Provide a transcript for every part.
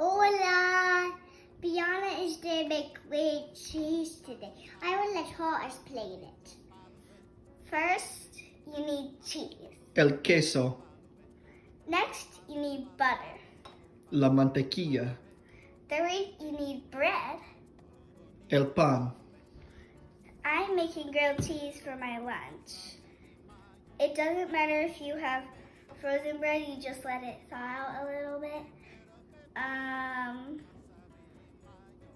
Hola! Bianna is going to make grilled cheese today. I will let her explain it. First, you need cheese. El queso. Next, you need butter. La mantequilla. Third, you need bread. El pan. I'm making grilled cheese for my lunch. It doesn't matter if you have frozen bread, you just let it thaw out a little bit.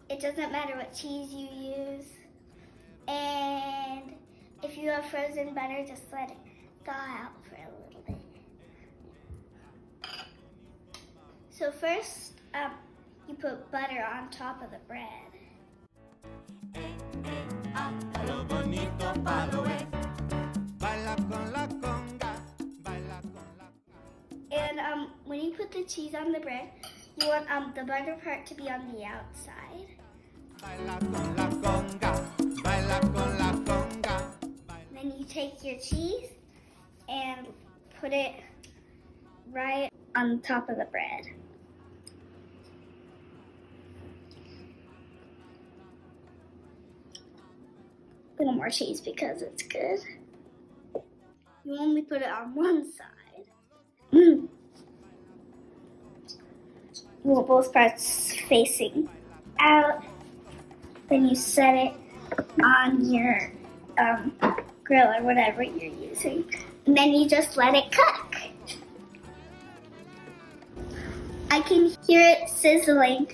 It doesn't matter what cheese you use. And if you have frozen butter, just let it thaw out for a little bit. So first, you put butter on top of the bread. And when you put the cheese on the bread, you want the butter part to be on the outside. Then you take your cheese and put it right on top of the bread. A little more cheese because it's good. You only put it on one side. You want both parts facing out. Then you set it on your grill or whatever you're using. And then you just let it cook. I can hear it sizzling.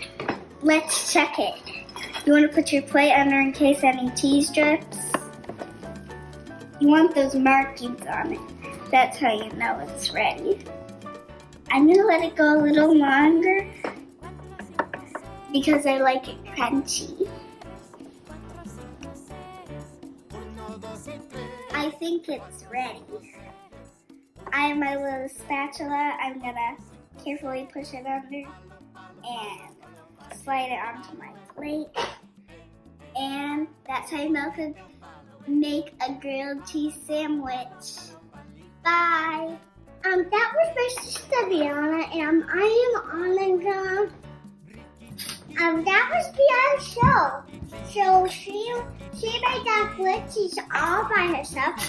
Let's check it. You want to put your plate under in case any cheese drips. You want those markings on it. That's how you know it's ready. I'm going to let it go a little longer because I like it crunchy. I think it's ready. I have my little spatula. I'm going to carefully push it under and slide it onto my plate. And that's how you make a grilled cheese sandwich. Bye. That was my sister Bianna, and I am Annika. That was Bianna's show. So she made that grilled cheese all by herself.